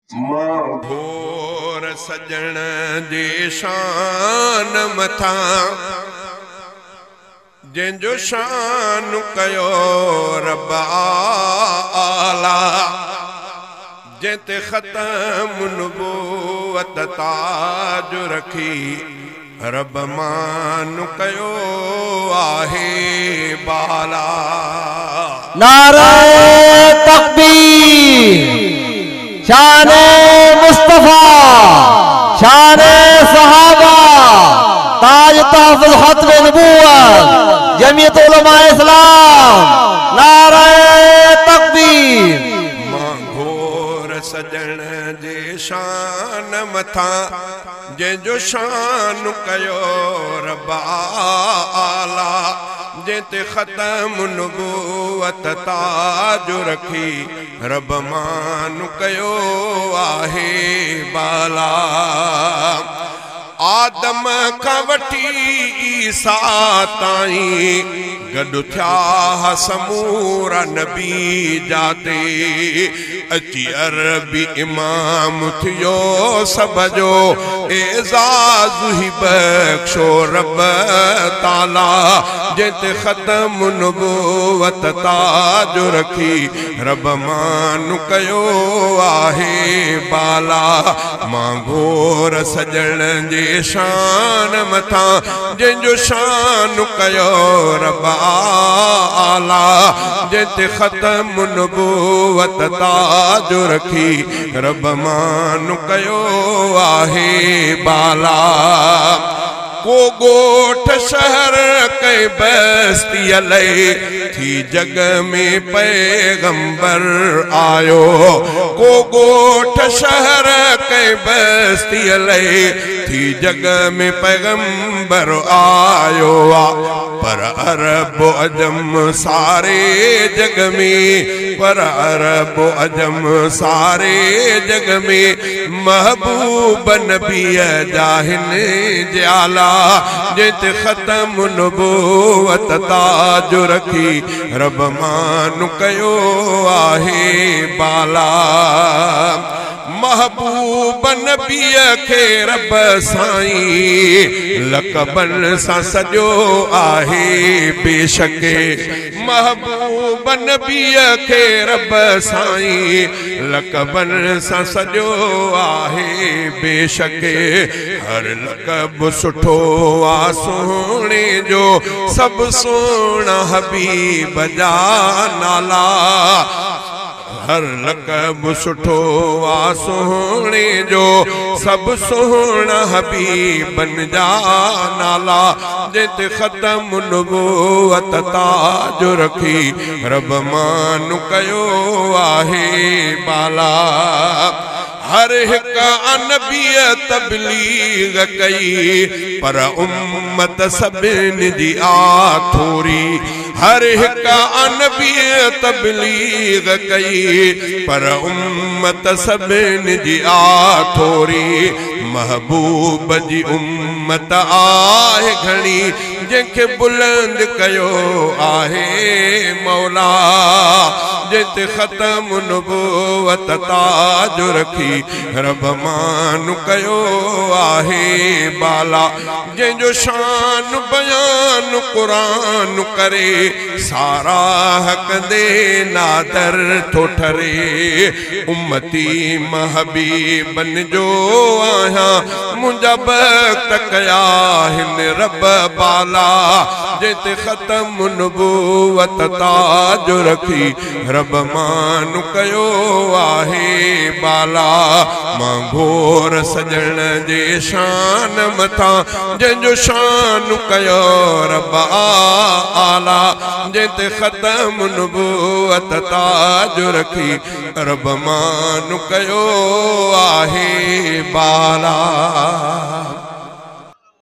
घोर सजण जी शान मथा जंहिंजो शान कयो रब आला जंहिंते ख़तम नुबूवत ताज रखी रब मान कयो आहे बाला। नारे तकबीर शाने मुस्तफा शाने सहाबा ताज तहफ़्फ़ुज़ ख़त्म नबूवत जमीयत उलमा इस्लाम। नारे तकबीर। घोर सजण जे शान मथा जंहिंजो शान कयो रब आला जंहिंते ख़तम नुबूवत ताज रखी रब मान कयो आहे बाला। आदम खां वठी ईसा ताईं गॾु थिया समूरा नबी जाते अची अरबी इमाम थियो सब जो एज़ाज़ ही बख्शो रब ताला जंहिंते ख़तम नुबूवत ताज रखी रब मान कयो आहे बाला। मां घोर सजण जे शान मथा जंहिंजो शान कयो रब आला जंहिंते ख़तम नुबूवत ताज रखी रब मान कयो आहे बाला। को गोठ शहर कई बस्ती लई थी जग में पैगंबर आयो। को गोठ शहर कई बस्ती लई थी जग में पैगंबर आयो। पर अरब अजम सारे जग में पर अरब अजम सारे जग में महबूब नबी जाहिन जाला जंहिंते ख़तम नुबूवत ताज रखी रब मान कयो आहे बाला। महबूब नबीअ खे रब साईं लक़बन सां सॼो आहे बेशक। महबूब नबीअ खे रब साईं लक़बन सां सॼो आहे बेशक। हर लक़ब सुठो आ सोणे जो सब सोना हबीब जा नाला। हर लक़ब सुठो आ सोने जो सब सोना हबीबन जा नाला जंहिंते ख़तम नुबूवत ताज रखी रब मान कयो आहे बाला। हर हिक नबीअ तबलीग कई पर उम्मत सभिनी जी आ थोरी। हर हिक नबीअ तबलीग कई पर उम्मत सभिनी जी आ थोरी। महबूब जी उम्मत आहे घणी जंहिंखे बुलंद कयो आहे मौला जंहिंते ख़तम नुबूवत ताज रखी रब मान कयो आहे बाला। जंहिंजो शान बयान क़ुरान करे सारा हक़ दे नादर थो ठरे। उम्मती महबीबन जो आहियां मुंहिंजा वक़्त कया हिन रब बाला जंहिंते ख़तम नुबूवत ताज रखी रब मान कयो आहे बाला। मां घोर सजण जे शान मथा जंहिंजो शान कयो रब आला जंहिंते ख़तम नुबूवत ताज रखी रब मान कयो आहे बाला।